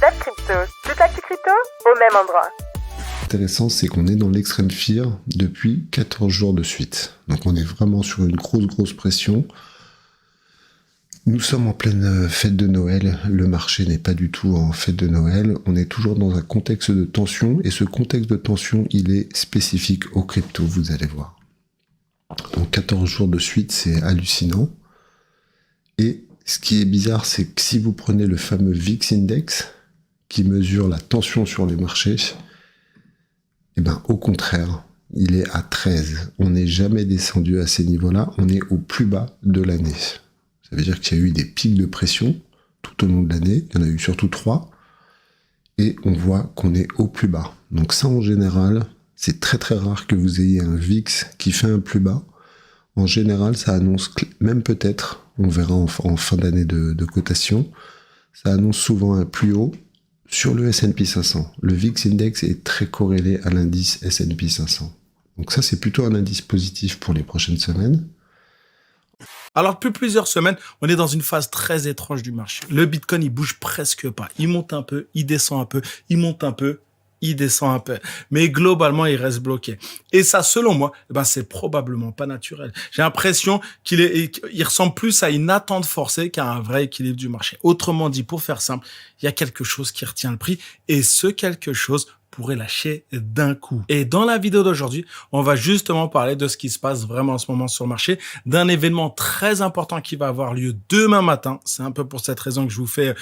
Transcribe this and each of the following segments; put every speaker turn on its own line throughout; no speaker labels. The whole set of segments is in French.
Club Crypto. Toute l'actu crypto au même endroit.
Intéressant, c'est qu'on est dans l'extreme fear depuis 14 jours de suite. Donc on est vraiment sur une grosse pression. Nous sommes en pleine fête de Noël, le marché n'est pas du tout en fête de Noël, on est toujours dans un contexte de tension, et ce contexte de tension, il est spécifique aux cryptos, vous allez voir. Donc 14 jours de suite, c'est hallucinant. Et ce qui est bizarre, c'est que si vous prenez le fameux VIX Index, qui mesure la tension sur les marchés, eh ben, au contraire, il est à 13. On n'est jamais descendu à ces niveaux-là, on est au plus bas de l'année. Ça veut dire qu'il y a eu des pics de pression tout au long de l'année, il y en a eu surtout 3, et on voit qu'on est au plus bas. Donc ça, en général, c'est très rare que vous ayez un VIX qui fait un plus bas. En général, ça annonce, même peut-être, on verra en fin d'année de cotation, ça annonce souvent un plus haut sur le S&P 500. Le VIX Index est très corrélé à l'indice S&P 500. Donc ça, c'est plutôt un indice positif pour les prochaines semaines.
Alors, depuis plusieurs semaines, on est dans une phase très étrange du marché. Le Bitcoin, il bouge presque pas. Il monte un peu, il descend un peu, il monte un peu, il descend un peu. Mais globalement, il reste bloqué. Et ça, selon moi, c'est probablement pas naturel. J'ai l'impression il ressemble plus à une attente forcée qu'à un vrai équilibre du marché. Autrement dit, pour faire simple, il y a quelque chose qui retient le prix, et ce quelque chose pourrait lâcher d'un coup. Et dans la vidéo d'aujourd'hui, on va justement parler de ce qui se passe vraiment en ce moment sur le marché, d'un événement très important qui va avoir lieu demain matin. C'est un peu pour cette raison que je vous fais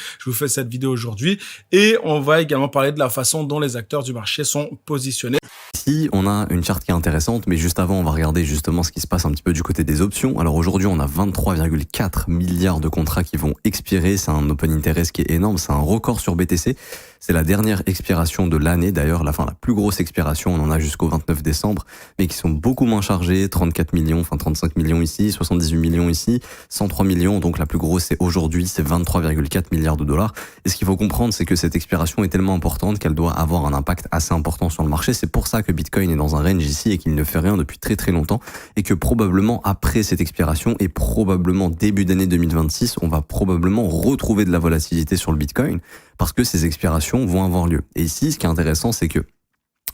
cette vidéo aujourd'hui. Et on va également parler de la façon dont les acteurs du marché sont positionnés.
Ici, on a une charte qui est intéressante, mais juste avant, on va regarder justement ce qui se passe un petit peu du côté des options. Alors aujourd'hui, on a 23,4 milliards de contrats qui vont expirer. C'est un open interest qui est énorme. C'est un record sur BTC. C'est la dernière expiration de l'année. D'ailleurs, la plus grosse expiration, on en a jusqu'au 29 décembre, mais qui sont beaucoup moins chargés. 34 millions, 35 millions ici, 78 millions ici, 103 millions. Donc la plus grosse, c'est aujourd'hui, c'est 23,4 milliards de dollars. Et ce qu'il faut comprendre, c'est que cette expiration est tellement importante qu'elle doit avoir un impact assez important sur le marché. C'est pour ça que Bitcoin est dans un range ici et qu'il ne fait rien depuis très longtemps, et que probablement après cette expiration et probablement début d'année 2026, on va probablement retrouver de la volatilité sur le Bitcoin parce que ces expirations vont avoir lieu. Et ici, ce qui est intéressant, c'est que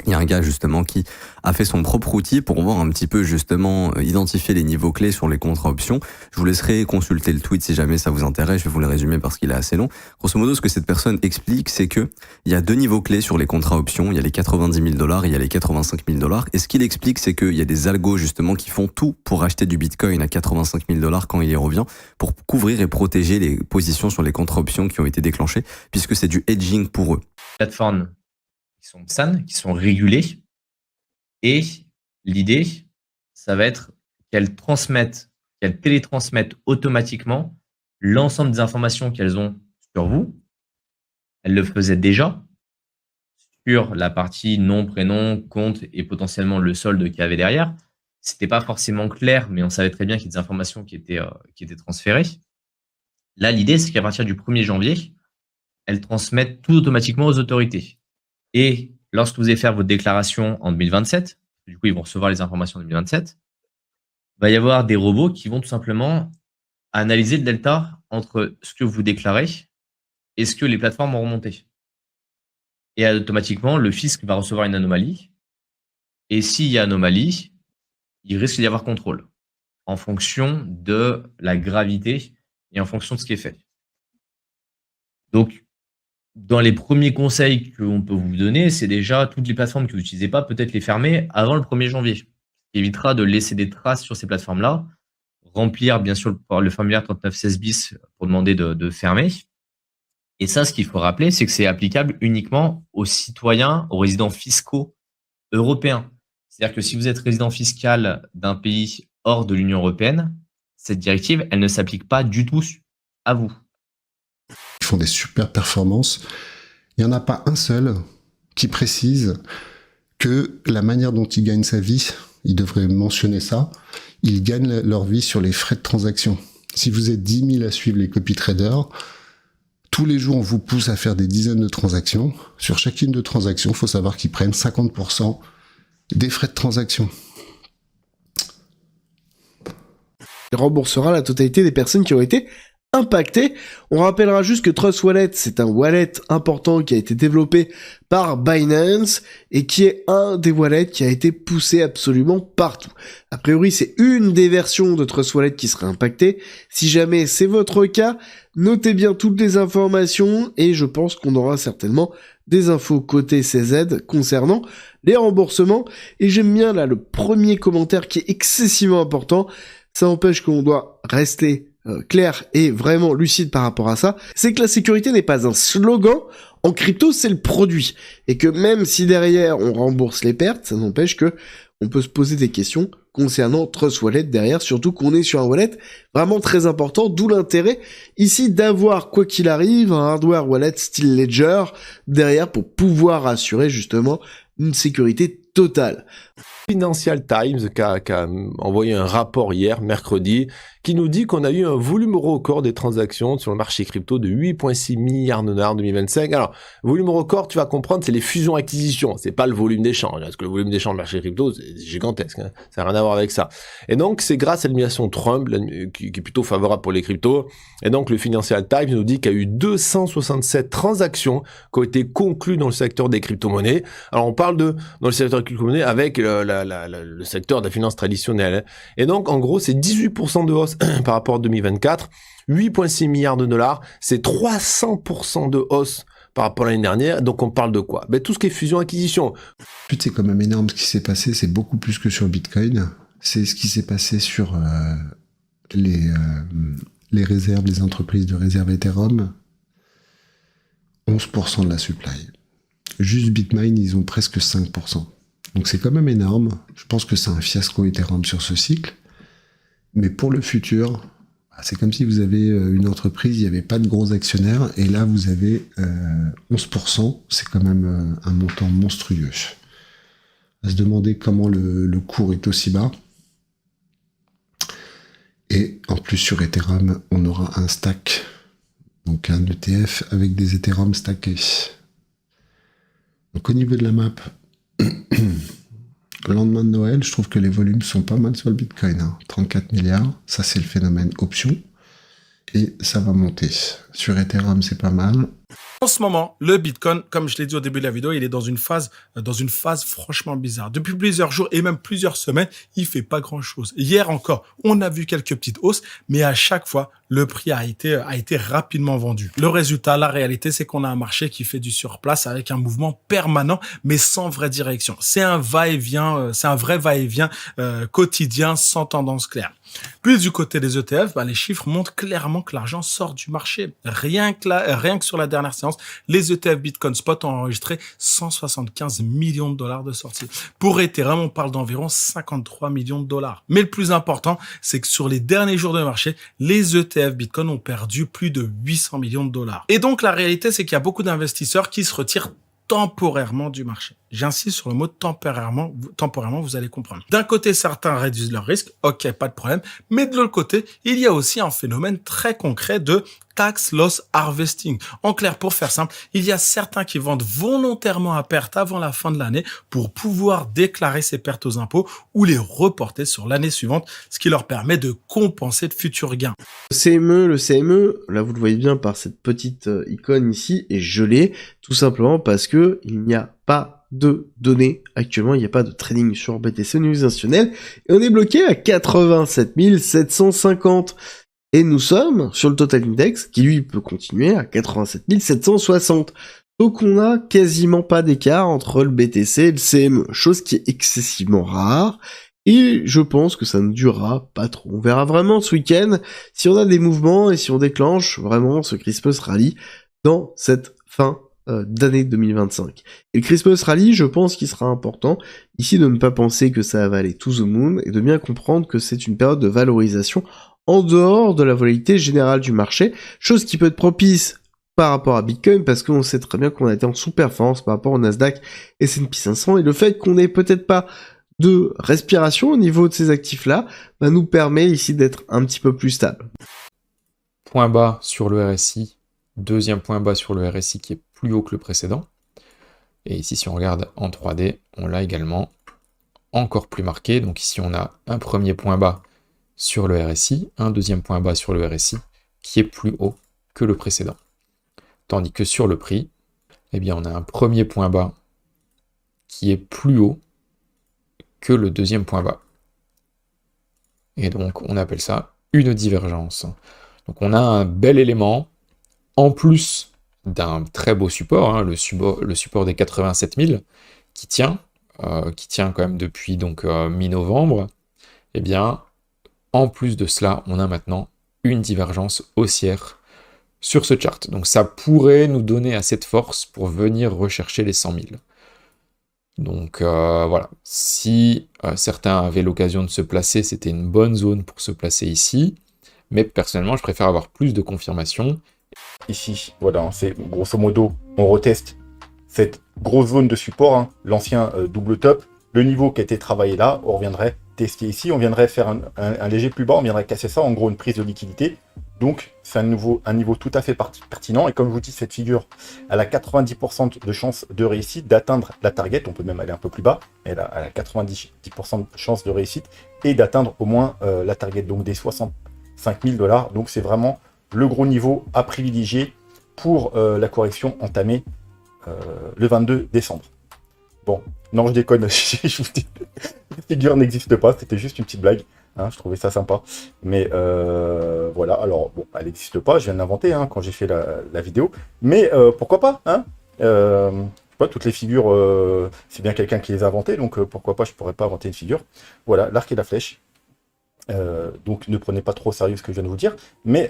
il y a un gars justement qui a fait son propre outil pour voir un petit peu justement identifier les niveaux clés sur les contrats options. Je vous laisserai consulter le tweet si jamais ça vous intéresse, je vais vous le résumer parce qu'il est assez long. Grosso modo, ce que cette personne explique, c'est que il y a deux niveaux clés sur les contrats options. Il y a les 90 000 $, il y a les 85 000 $. Et ce qu'il explique, c'est qu'il y a des algos justement qui font tout pour acheter du Bitcoin à 85 000 $ quand il y revient, pour couvrir et protéger les positions sur les contrats options qui ont été déclenchées, puisque c'est du hedging pour eux.
Plateformes qui sont saines, qui sont régulées. Et l'idée, ça va être qu'elles télétransmettent automatiquement l'ensemble des informations qu'elles ont sur vous. Elles le faisaient déjà sur la partie nom, prénom, compte et potentiellement le solde qu'il y avait derrière. C'était pas forcément clair, mais on savait très bien qu'il y a des informations qui étaient transférées. Là, l'idée, c'est qu'à partir du 1er janvier, elles transmettent tout automatiquement aux autorités. Et lorsque vous allez faire votre déclaration en 2027, du coup, ils vont recevoir les informations en 2027, il va y avoir des robots qui vont tout simplement analyser le delta entre ce que vous déclarez et ce que les plateformes ont remonté. Et automatiquement, le fisc va recevoir une anomalie. Et s'il y a anomalie, il risque d'y avoir contrôle en fonction de la gravité et en fonction de ce qui est fait. Donc, dans les premiers conseils qu'on peut vous donner, c'est déjà toutes les plateformes que vous n'utilisez pas, peut-être les fermer avant le 1er janvier. Ce qui évitera de laisser des traces sur ces plateformes-là. Remplir, bien sûr, le formulaire 3916 bis pour demander de fermer. Et ça, ce qu'il faut rappeler, c'est que c'est applicable uniquement aux citoyens, aux résidents fiscaux européens. C'est-à-dire que si vous êtes résident fiscal d'un pays hors de l'Union européenne, cette directive, elle ne s'applique pas du tout à vous.
Ils font des super performances. Il n'y en a pas un seul qui précise que la manière dont ils gagnent sa vie, ils devraient mentionner ça, ils gagnent leur vie sur les frais de transaction. Si vous êtes 10 000 à suivre les copy traders, tous les jours on vous pousse à faire des dizaines de transactions. Sur chacune de transactions, il faut savoir qu'ils prennent 50% des frais de transaction.
Il remboursera la totalité des personnes qui ont été impacté. On rappellera juste que Trust Wallet, c'est un wallet important qui a été développé par Binance et qui est un des wallets qui a été poussé absolument partout. A priori, c'est une des versions de Trust Wallet qui serait impactée. Si jamais c'est votre cas, notez bien toutes les informations et je pense qu'on aura certainement des infos côté CZ concernant les remboursements. Et j'aime bien là le premier commentaire qui est excessivement important. Ça empêche qu'on doit rester clair et vraiment lucide par rapport à ça, c'est que la sécurité n'est pas un slogan, en crypto c'est le produit, et que même si derrière on rembourse les pertes, ça n'empêche que on peut se poser des questions concernant Trust Wallet derrière, surtout qu'on est sur un wallet vraiment très important, d'où l'intérêt ici d'avoir, quoi qu'il arrive, un hardware wallet style Ledger derrière pour pouvoir assurer justement une sécurité totale.
Financial Times qui a envoyé un rapport hier, mercredi, qui nous dit qu'on a eu un volume record des transactions sur le marché crypto de 8,6 milliards de dollars en 2025. Alors, volume record, tu vas comprendre, c'est les fusions-acquisitions, c'est pas le volume d'échange, parce que le volume d'échange du marché crypto, c'est gigantesque, hein. Ça n'a rien à voir avec ça. Et donc, c'est grâce à l'administration Trump, qui est plutôt favorable pour les cryptos, et donc le Financial Times nous dit qu'il y a eu 267 transactions qui ont été conclues dans le secteur des crypto-monnaies. Alors, on parle dans le secteur des crypto-monnaies avec le secteur de la finance traditionnelle. Et donc, en gros, c'est 18% de hausse par rapport à 2024, 8,6 milliards de dollars, c'est 300% de hausse par rapport à l'année dernière. Donc, on parle de quoi? Tout ce qui est fusion-acquisition.
C'est quand même énorme ce qui s'est passé, c'est beaucoup plus que sur Bitcoin. C'est ce qui s'est passé sur les réserves, les entreprises de réserve Ethereum. 11% de la supply. Juste Bitmain, ils ont presque 5%. Donc c'est quand même énorme. Je pense que c'est un fiasco Ethereum sur ce cycle. Mais pour le futur, c'est comme si vous avez une entreprise, il n'y avait pas de gros actionnaires, et là vous avez 11%, c'est quand même un montant monstrueux. À se demander comment le cours est aussi bas. Et en plus sur Ethereum, on aura un stack, donc un ETF avec des Ethereum stackés. Donc au niveau de la map, le lendemain de Noël, je trouve que les volumes sont pas mal sur le Bitcoin. 34 milliards, ça c'est le phénomène option. Et ça va monter. Sur Ethereum, c'est pas mal.
En ce moment, le Bitcoin, comme je l'ai dit au début de la vidéo, il est dans une phase franchement bizarre. Depuis plusieurs jours et même plusieurs semaines, il fait pas grand chose. Hier encore, on a vu quelques petites hausses, mais à chaque fois, le prix a été rapidement vendu. Le résultat, la réalité, c'est qu'on a un marché qui fait du surplace avec un mouvement permanent, mais sans vraie direction. C'est un va-et-vient, c'est un vrai va-et-vient quotidien sans tendance claire. Puis du côté des ETF, les chiffres montrent clairement que l'argent sort du marché. Rien que sur la dernière séance, les ETF Bitcoin Spot ont enregistré 175 millions de dollars de sortie. Pour Ethereum, on parle d'environ 53 millions de dollars. Mais le plus important, c'est que sur les derniers jours de marché, les ETF Bitcoin ont perdu plus de 800 millions de dollars. Et donc, la réalité, c'est qu'il y a beaucoup d'investisseurs qui se retirent temporairement du marché. J'insiste sur le mot temporairement, vous allez comprendre. D'un côté, certains réduisent leurs risques, ok, pas de problème, mais de l'autre côté, il y a aussi un phénomène très concret de tax loss harvesting. En clair, pour faire simple, il y a certains qui vendent volontairement à perte avant la fin de l'année pour pouvoir déclarer ces pertes aux impôts ou les reporter sur l'année suivante, ce qui leur permet de compenser de futurs gains.
Le CME, là vous le voyez bien par cette petite icône ici, est gelé, tout simplement parce que il n'y a pas de données. Actuellement, il n'y a pas de trading sur BTC au niveau institutionnel, et on est bloqué à 87 750. Et nous sommes sur le Total Index, qui lui peut continuer à 87 760. Donc on a quasiment pas d'écart entre le BTC et le CME, chose qui est excessivement rare. Et je pense que ça ne durera pas trop. On verra vraiment ce week-end si on a des mouvements et si on déclenche vraiment ce Christmas Rally dans cette fin d'année 2025. Et le Christmas Rally, je pense qu'il sera important ici de ne pas penser que ça va aller to the moon et de bien comprendre que c'est une période de valorisation en dehors de la volatilité générale du marché, chose qui peut être propice par rapport à Bitcoin parce qu'on sait très bien qu'on a été en sous-performance par rapport au Nasdaq et S&P 500 et le fait qu'on n'ait peut-être pas de respiration au niveau de ces actifs-là nous permet ici d'être un petit peu plus stable.
Point bas sur le RSI, deuxième point bas sur le RSI qui est plus haut que le précédent. Et ici, si on regarde en 3D, on l'a également encore plus marqué. Donc ici, on a un premier point bas sur le RSI, un deuxième point bas sur le RSI, qui est plus haut que le précédent. Tandis que sur le prix, eh bien, on a un premier point bas qui est plus haut que le deuxième point bas. Et donc, on appelle ça une divergence. Donc, on a un bel élément, en plus d'un très beau support, hein, le support des 87 000, qui tient quand même depuis donc mi-novembre. Eh bien, en plus de cela, on a maintenant une divergence haussière sur ce chart. Donc ça pourrait nous donner assez de force pour venir rechercher les 100 000. Donc voilà, si certains avaient l'occasion de se placer, c'était une bonne zone pour se placer ici. Mais personnellement, je préfère avoir plus de confirmation.
Ici, voilà, c'est grosso modo, on reteste cette grosse zone de support, hein, l'ancien double top, le niveau qui a été travaillé là, on reviendrait tester ici, on viendrait faire un léger plus bas, on viendrait casser ça, en gros une prise de liquidité. Donc c'est un niveau tout à fait pertinent, et comme je vous dis, cette figure, elle a 90% de chances de réussite d'atteindre la target, on peut même aller un peu plus bas, elle a 90% de chances de réussite, et d'atteindre au moins la target, donc des 65 000 $, donc c'est vraiment le gros niveau à privilégier pour la correction entamée le 22 décembre. Bon, non, je déconne, je vous dis, la figure n'existe pas, c'était juste une petite blague, hein, je trouvais ça sympa. Mais voilà, alors, bon, elle n'existe pas, je viens de l'inventer hein, quand j'ai fait la vidéo, mais pourquoi pas, hein, pas toutes les figures, c'est bien quelqu'un qui les a inventées, donc pourquoi pas, je pourrais pas inventer une figure. Voilà, l'arc et la flèche. Donc ne prenez pas trop au sérieux ce que je viens de vous dire, mais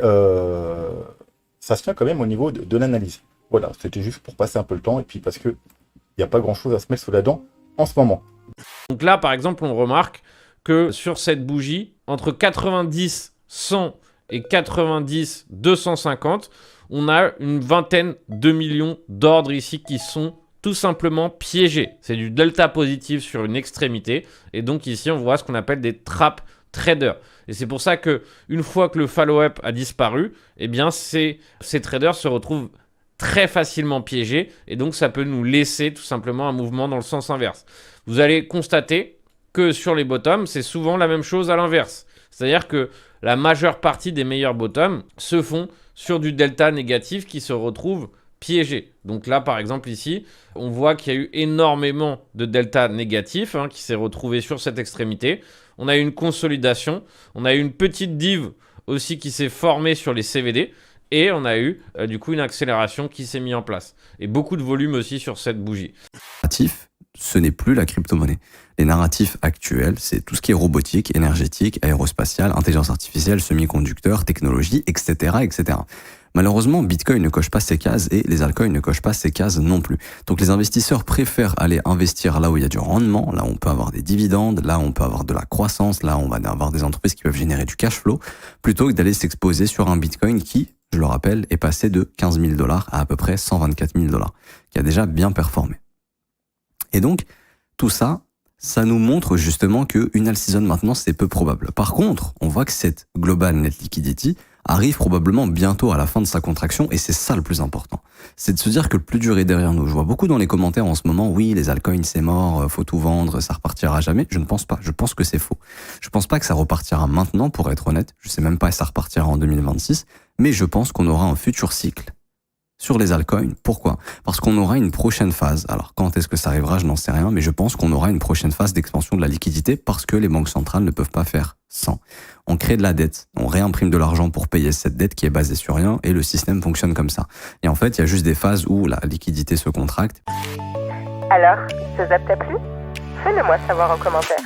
ça se tient quand même au niveau de l'analyse. Voilà, c'était juste pour passer un peu le temps, et puis parce que il n'y a pas grand chose à se mettre sous la dent en ce moment.
Donc là, par exemple, on remarque que sur cette bougie, entre 90, 100 et 90, 250, on a une vingtaine de millions d'ordres ici qui sont tout simplement piégés. C'est du delta positif sur une extrémité, et donc ici, on voit ce qu'on appelle des trappes traders. Et c'est pour ça que une fois que le follow-up a disparu, eh bien ces traders se retrouvent très facilement piégés, et donc ça peut nous laisser tout simplement un mouvement dans le sens inverse. Vous allez constater que sur les bottoms, c'est souvent la même chose à l'inverse. C'est-à-dire que la majeure partie des meilleurs bottoms se font sur du delta négatif qui se retrouve piégé. Donc là, par exemple, ici, on voit qu'il y a eu énormément de delta négatif hein, qui s'est retrouvé sur cette extrémité. On a eu une consolidation, on a eu une petite div aussi qui s'est formée sur les CVD, et on a eu du coup une accélération qui s'est mise en place. Et beaucoup de volume aussi sur cette bougie.
Ce n'est plus la crypto-monnaie. Les narratifs actuels, c'est tout ce qui est robotique, énergétique, aérospatiale, intelligence artificielle, semi-conducteurs, technologie, etc., etc. Malheureusement, Bitcoin ne coche pas ces cases et les altcoins ne cochent pas ces cases non plus. Donc les investisseurs préfèrent aller investir là où il y a du rendement, là où on peut avoir des dividendes, là où on peut avoir de la croissance, là où on va avoir des entreprises qui peuvent générer du cash flow, plutôt que d'aller s'exposer sur un Bitcoin qui, je le rappelle, est passé de 15 000 $ à peu près 124 000 $, qui a déjà bien performé. Et donc, tout ça, ça nous montre justement qu'une all season maintenant, c'est peu probable. Par contre, on voit que cette global net liquidity arrive probablement bientôt à la fin de sa contraction, et c'est ça le plus important. C'est de se dire que le plus dur est derrière nous. Je vois beaucoup dans les commentaires en ce moment, oui, les altcoins c'est mort, faut tout vendre, ça repartira jamais. Je ne pense pas, je pense que c'est faux. Je pense pas que ça repartira maintenant, pour être honnête. Je sais même pas si ça repartira en 2026, mais je pense qu'on aura un futur cycle sur les altcoins. Pourquoi ? Parce qu'on aura une prochaine phase. Alors, quand est-ce que ça arrivera, je n'en sais rien, mais je pense qu'on aura une prochaine phase d'expansion de la liquidité parce que les banques centrales ne peuvent pas faire sans. On crée de la dette, on réimprime de l'argent pour payer cette dette qui est basée sur rien, et le système fonctionne comme ça. Et en fait, il y a juste des phases où la liquidité se contracte.
Alors, ce zap t'a plu ? Fais-le moi savoir en commentaire.